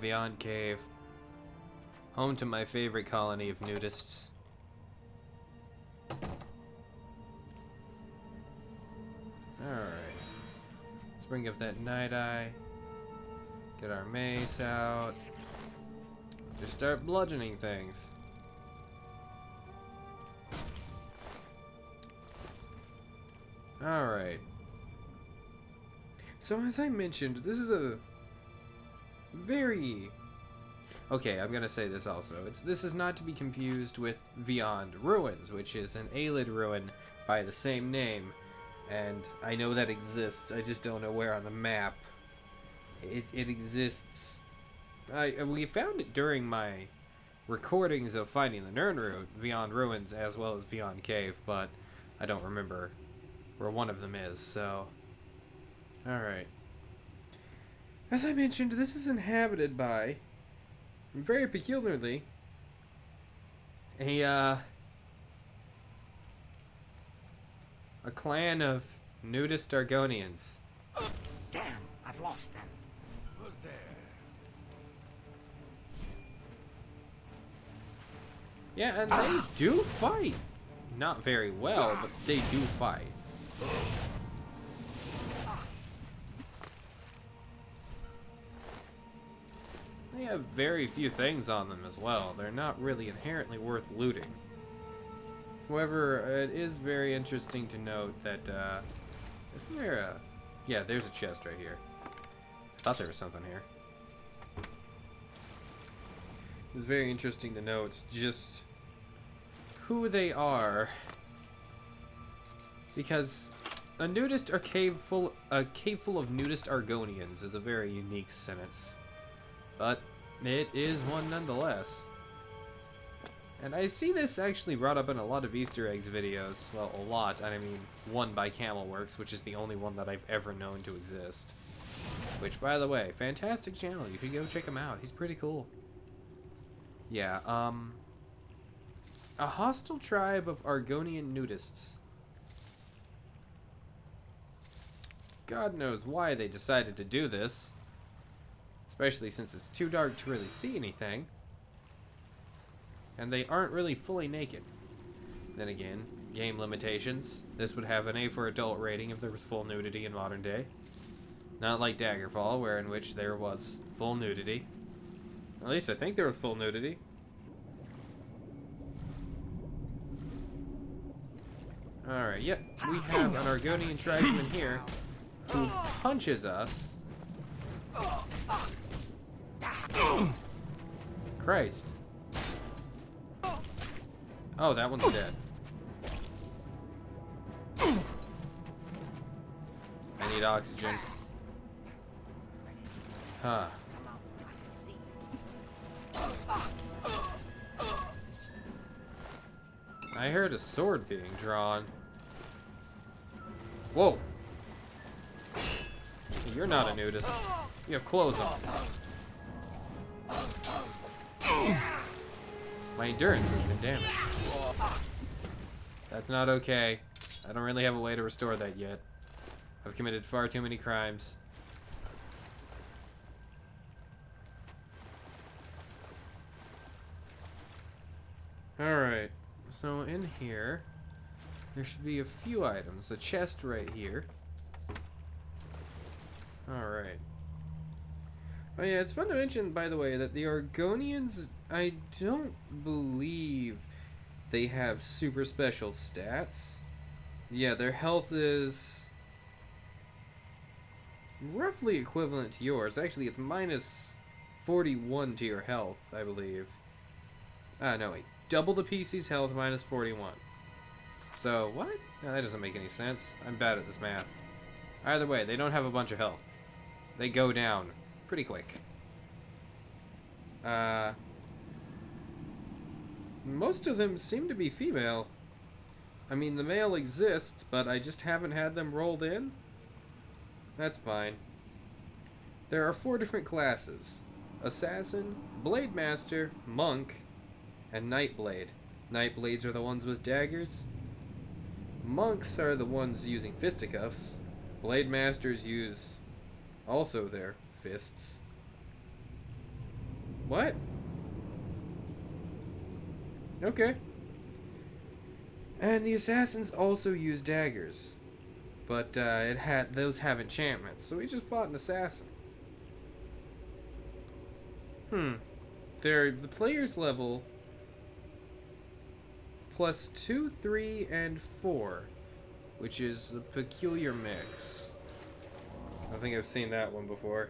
Veyond Cave. Home to my favorite colony of nudists. Alright. Let's bring up that Night Eye. Get our mace out. Just start bludgeoning things. Alright. So as I mentioned, this is a very... Okay, I'm gonna say this also. This is not to be confused with Veyond Ruins, which is an Aelid ruin by the same name. And I know that exists, I just don't know where on the map. It exists. We found it during my recordings of finding the Nirn Veyond Ruins as well as Veyond Cave, but I don't remember where one of them is, so... Alright. As I mentioned, this is inhabited by, very peculiarly, a clan of nudist Argonians. Damn, I've lost them. Who's there? Yeah, and they do fight. Not very well, but they do fight. They have very few things on them as well. They're not really inherently worth looting. However, it is very interesting to note that, isn't there a... Yeah, there's a chest right here. Thought there was something here. It's very interesting to note just who they are, because a cave full of nudist Argonians is a very unique sentence, but it is one nonetheless. And I see this actually brought up in a lot of Easter eggs videos. Well, a lot, and I mean one by Camelworks, which is the only one that I've ever known to exist. Which, by the way, fantastic channel. You should go check him out. He's pretty cool. Yeah, a hostile tribe of Argonian nudists. God knows why they decided to do this. Especially since it's too dark to really see anything. And they aren't really fully naked. Then again, game limitations. This would have an A for adult rating if there was full nudity in modern day. Not like Daggerfall, where in which there was full nudity. At least I think there was full nudity. Alright, yep. We have an Argonian tribesman here who punches us. Christ. Oh, that one's dead. I need oxygen. Huh. I heard a sword being drawn. Whoa. You're not a nudist. You have clothes on. My endurance has been damaged. That's not okay. I don't really have a way to restore that yet. I've committed far too many crimes. Alright, so in here, there should be a few items. A chest right here. Alright. Oh yeah, it's fun to mention, by the way, that the Argonians, I don't believe they have super special stats. Yeah, their health is roughly equivalent to yours. Actually, it's minus 41 to your health, I believe. No, wait. Double the PC's health, minus 41. So, what? No, that doesn't make any sense. I'm bad at this math. Either way, they don't have a bunch of health. They go down pretty quick. Most of them seem to be female. I mean, the male exists, but I just haven't had them rolled in. That's fine. There are 4 different classes: Assassin, Blade Master, Monk, and Nightblade. Nightblades are the ones with daggers. Monks are the ones using fisticuffs. Blade Masters use also their fists. What? Okay. And the assassins also use daggers. But those have enchantments, so we just fought an assassin. The player's level plus 2, 3, and 4, which is a peculiar mix. I think I've seen that one before.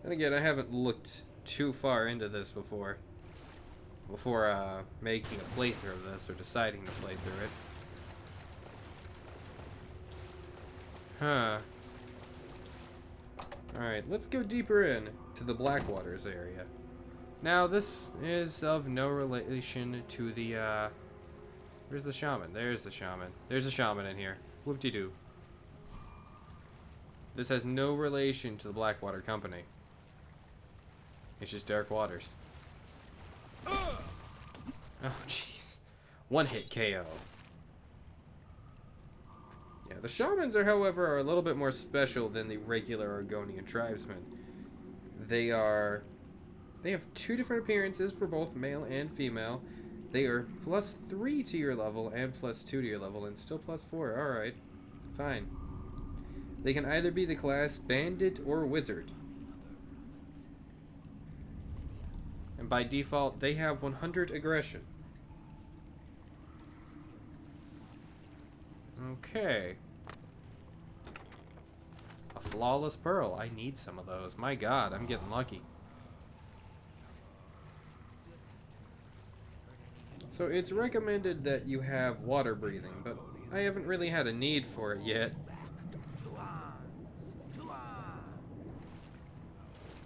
And again, I haven't looked too far into this before making a playthrough of this or deciding to play through it. Huh. Alright, let's go deeper in to the Blackwaters area. Now, this is of no relation to the, where's the shaman? There's the shaman. There's a shaman in here. Whoop-de-doo. This has no relation to the Blackwater Company. It's just Dark Waters. Oh, jeez. One hit KO. Yeah, the shamans however, are a little bit more special than the regular Argonian tribesmen. They have 2 different appearances for both male and female. They are plus 3 to your level and plus 2 to your level, and still plus 4. Alright. Fine. They can either be the class Bandit or Wizard. And by default, they have 100 aggression. Okay. A flawless pearl. I need some of those. My god, I'm getting lucky. So it's recommended that you have water breathing, but I haven't really had a need for it yet.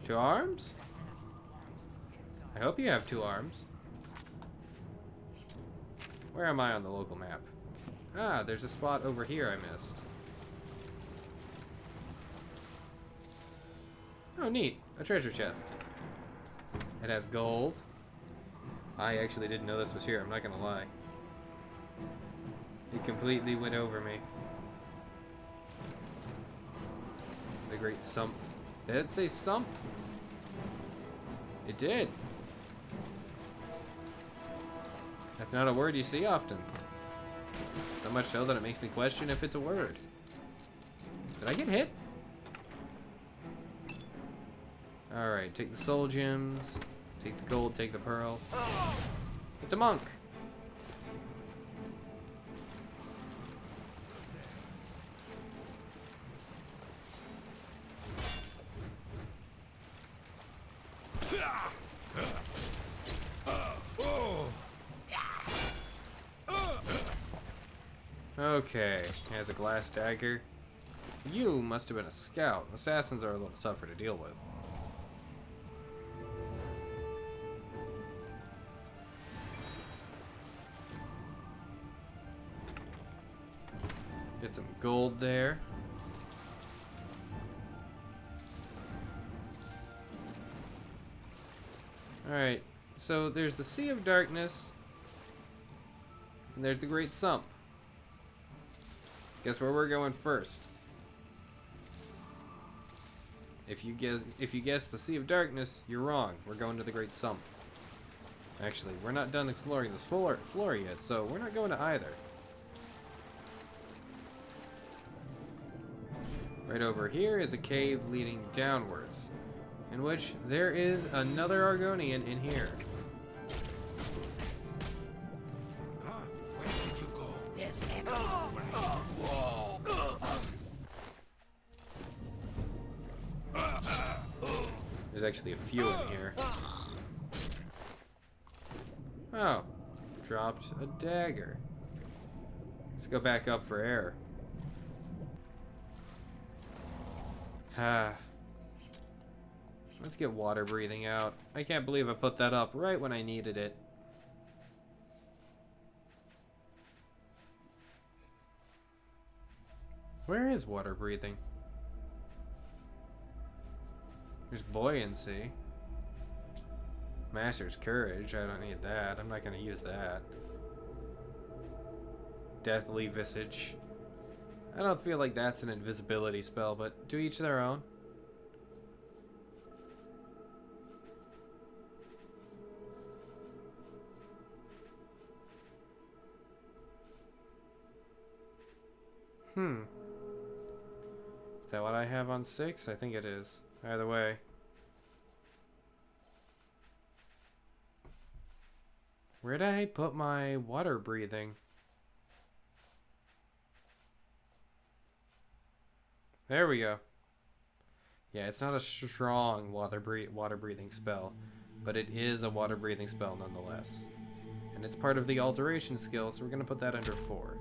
2 arms? I hope you have 2 arms. Where am I on the local map? Ah, there's a spot over here I missed. Oh, neat. A treasure chest. It has gold. I actually didn't know this was here, I'm not gonna lie. It completely went over me. The great sump. Did it say sump? It did. That's not a word you see often. So much so that it makes me question if it's a word. Did I get hit? Alright, take the soul gems. Take the gold, take the pearl. It's a monk! Okay, he has a glass dagger. You must have been a scout. Assassins are a little tougher to deal with. Get some gold there. Alright, so there's the Sea of Darkness, and there's the Great Sump. Guess where we're going first? If you guess the Sea of Darkness, you're wrong. We're going to the Great Sump. Actually, we're not done exploring this floor yet, so we're not going to either. Right over here is a cave leading downwards, in which there is another Argonian in here. Where did you go? There's There's actually a few in here. Oh, dropped a dagger. Let's go back up for air. Let's get water breathing out. I can't believe I put that up right when I needed it. Where is water breathing? There's buoyancy. Master's courage. I don't need that. I'm not going to use that. Deathly visage. I don't feel like that's an invisibility spell, but to each their own. Is that what I have on 6? I think it is. Either way. Where did I put my water breathing? There we go. Yeah, it's not a strong water breathing spell, but it is a water breathing spell nonetheless. And it's part of the alteration skill, so we're going to put that under 4.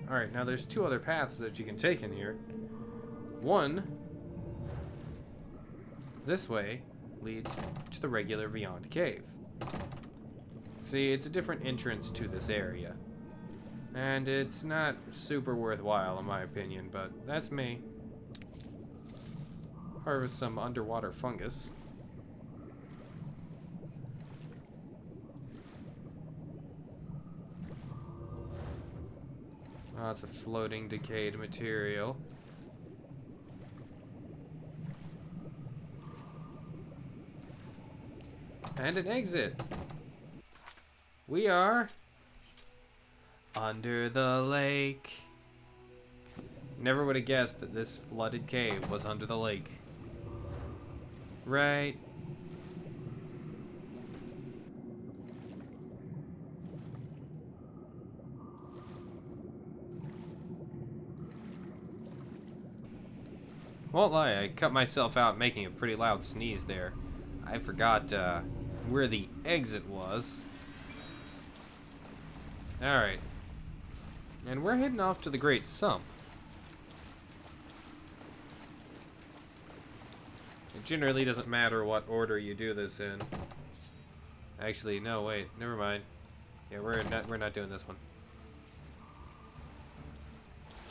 Alright, now there's 2 other paths that you can take in here. One, this way, leads to the regular Veyond cave. See, it's a different entrance to this area. And it's not super worthwhile in my opinion, but that's me. Harvest some underwater fungus. Lots of floating decayed material. And an exit. We are under the lake. Never would have guessed that this flooded cave was under the lake. Right. Won't lie, I cut myself out making a pretty loud sneeze there. I forgot where the exit was. Alright. And we're heading off to the Great Sump. It generally doesn't matter what order you do this in. Actually, no, wait, never mind. Yeah, we're not doing this one.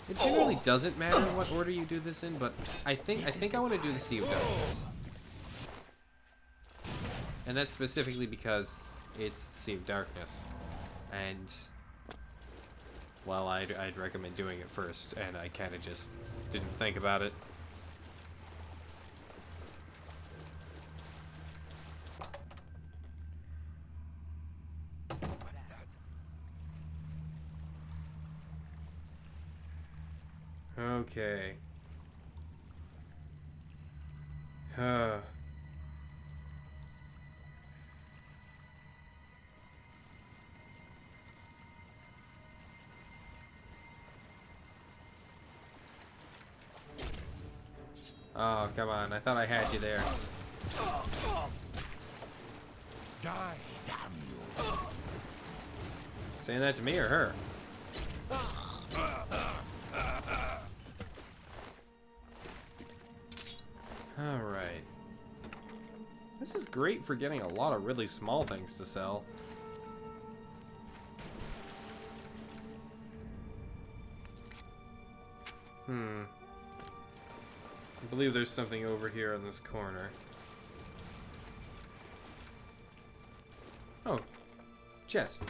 It generally doesn't matter what order you do this in, but I think I want to do the Sea of Darkness. And that's specifically because it's the Sea of Darkness. And well, I'd recommend doing it first, and I kind of just didn't think about it. Okay. Oh, come on. I thought I had you there. Die, damn you. Saying that to me or her? Alright. This is great for getting a lot of really small things to sell. I believe there's something over here in this corner. Oh. Chest.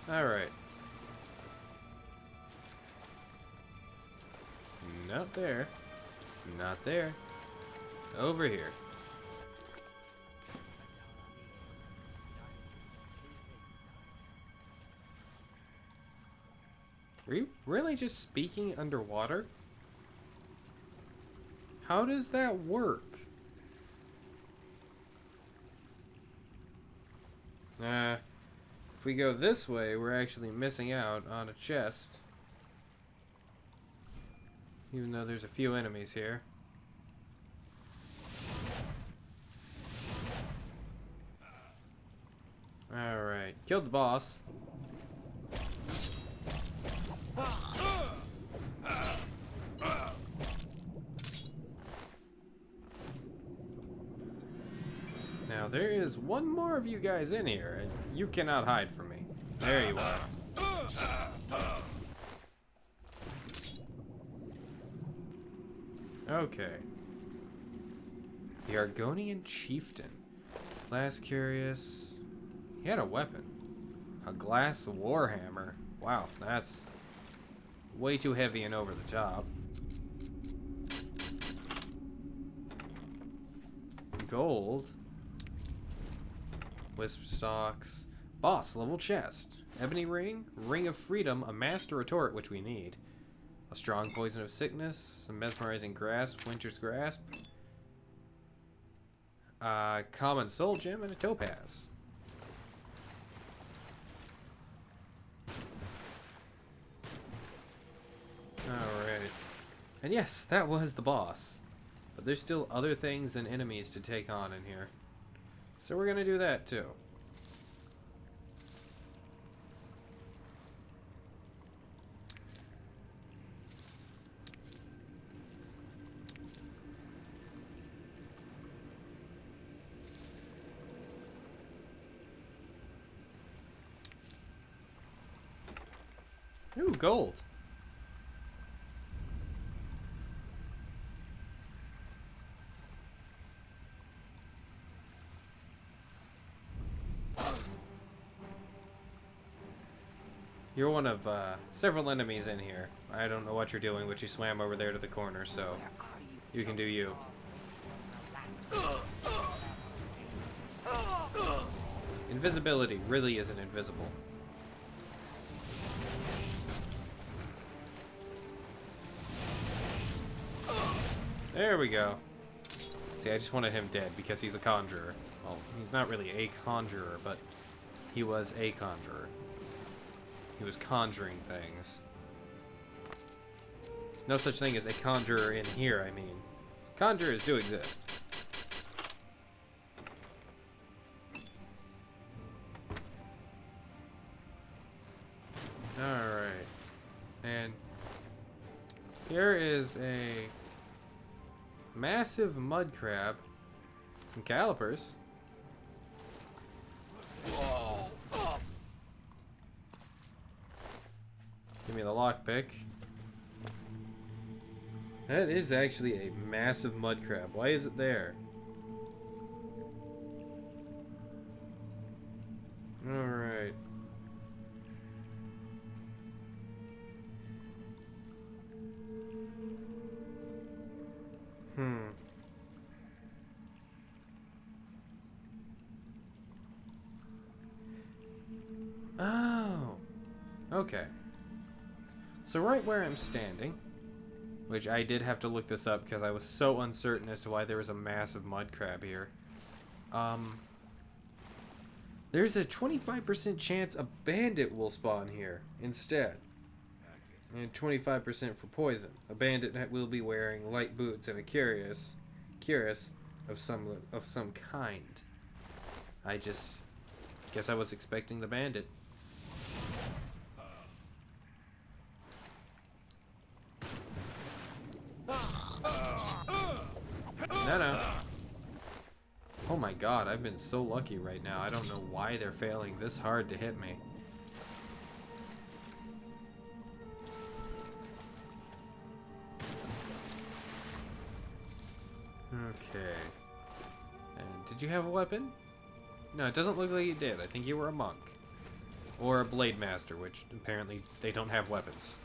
Alright. Not there. Not there. Over here. Are you really just speaking underwater? How does that work? If we go this way, we're actually missing out on a chest. Even though there's a few enemies here. Alright, killed the boss. Now there is one more of you guys in here, and you cannot hide from me. There you are. Okay. The Argonian chieftain. Last curious. He had a weapon. A glass warhammer. Wow, that's way too heavy and over the top. Gold. Wisp stalks. Boss level chest. Ebony ring. Ring of freedom. A master retort, which we need. A strong poison of sickness. Some mesmerizing grasp. Winter's grasp. Common soul gem and a topaz. Alright. And yes, that was the boss. But there's still other things and enemies to take on in here. So we're gonna do that too. Ooh, gold. You're one of several enemies in here. I don't know what you're doing, but you swam over there to the corner, so you can do you. Invisibility really isn't invisible. There we go. See, I just wanted him dead because he's a conjurer. Well, he's not really a conjurer, but he was a conjurer. He was conjuring things. No such thing as a conjurer in here, I mean. Conjurers do exist. Alright. And here is a massive mud crab. Some calipers. Give me the lockpick. That is actually a massive mud crab. Why is it there? Alright. Oh. Okay. So right where I'm standing, which I did have to look this up because I was so uncertain as to why there was a massive mud crab here. There's a 25% chance a bandit will spawn here instead. And 25% for poison. A bandit will be wearing light boots and a cuirass of some kind. I just guess I was expecting the bandit. No. Oh my god, I've been so lucky right now. I don't know why they're failing this hard to hit me. Okay. And did you have a weapon? No, it doesn't look like you did. I think you were a monk. Or a blade master, which apparently they don't have weapons.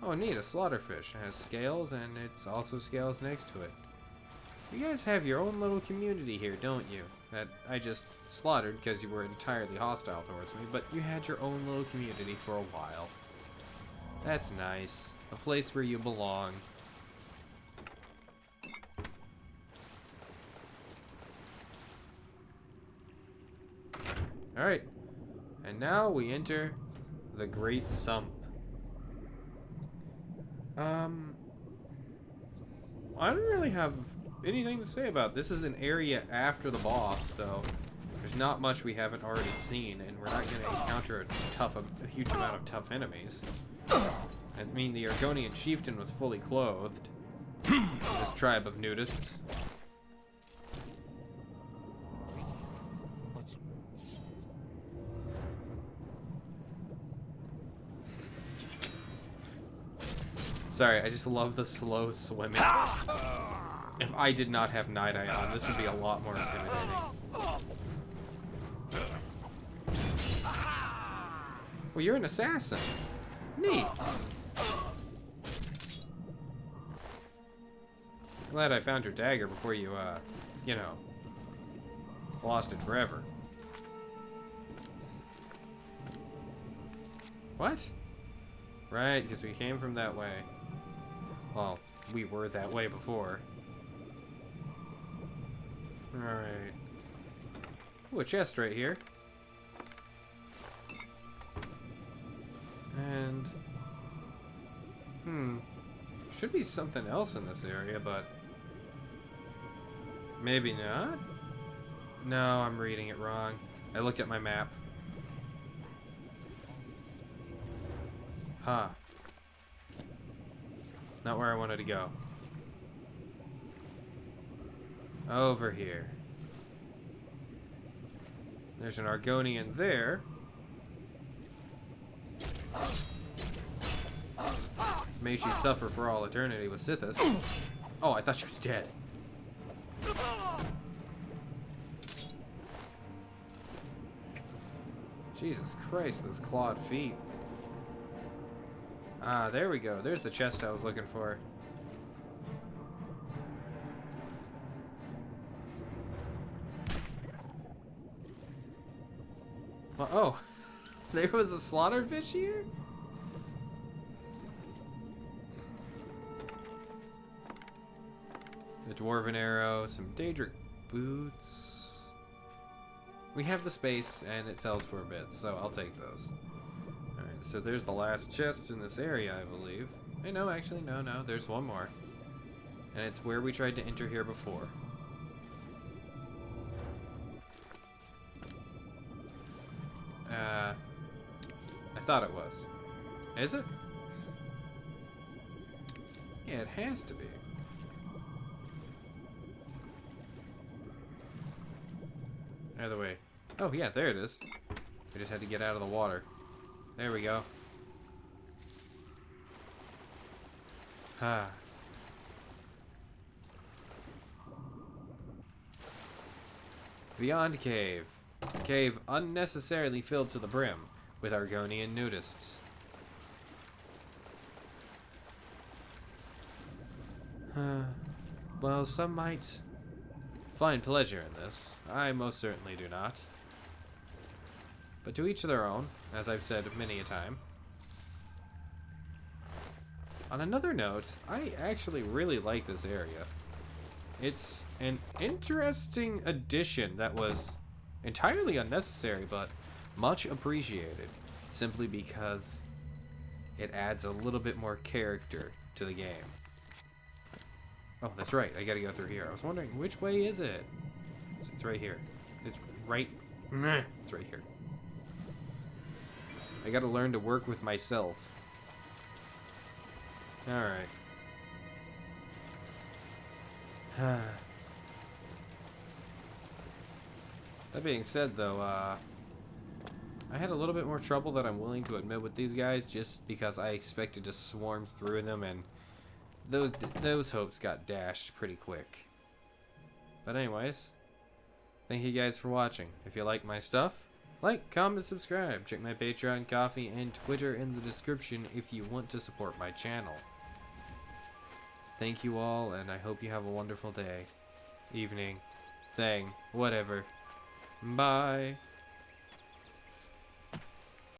Oh, neat, a slaughterfish. It has scales, and it's also scales next to it. You guys have your own little community here, don't you? That I just slaughtered because you were entirely hostile towards me, but you had your own little community for a while. That's nice. A place where you belong. Alright. And now we enter the Great Sump. I don't really have anything to say about this. Is an area after the boss, so there's not much we haven't already seen, and we're not going to encounter a huge amount of tough enemies. I mean, the Argonian chieftain was fully clothed. This tribe of nudists. Sorry, I just love the slow swimming. If I did not have Night Eye on, this would be a lot more intimidating. Well, you're an assassin. Neat. Glad I found your dagger before you, you know. lost it forever. What? Right, because we came from that way. Well, we were that way before. Alright. Ooh, a chest right here. And... should be something else in this area, but... maybe not? No, I'm reading it wrong. I looked at my map. Huh. Not where I wanted to go. Over here. There's an Argonian there. May she suffer for all eternity with Sithis. Oh, I thought she was dead. Jesus Christ, those clawed feet. Ah, there we go. There's the chest I was looking for. Well, oh, there was a slaughterfish here? The dwarven arrow, some Daedra boots. We have the space, and it sells for a bit, so I'll take those. Alright, so there's the last chest in this area, I believe. Hey, no, actually, no, there's one more. And it's where we tried to enter here before. I thought it was. Is it? Yeah, it has to be. Either way. Oh, yeah, there it is. We just had to get out of the water. There we go. Ah. Veyond Cave. Cave unnecessarily filled to the brim with Argonian nudists. Well, some might find pleasure in this. I most certainly do not. But to each their own, as I've said many a time. On another note, I actually really like this area. It's an interesting addition that was entirely unnecessary, but much appreciated, simply because it adds a little bit more character to the game. Oh, that's right. I gotta go through here. I was wondering, which way is it? It's right here. It's right... It's right here. I gotta learn to work with myself. Alright. That being said, though, I had a little bit more trouble than I'm willing to admit with these guys, just because I expected to swarm through them, and those hopes got dashed pretty quick. But anyways, thank you guys for watching. If you like my stuff, like, comment, subscribe. Check my Patreon, Coffee, and Twitter in the description if you want to support my channel. Thank you all, and I hope you have a wonderful day, evening, thing, whatever. Bye.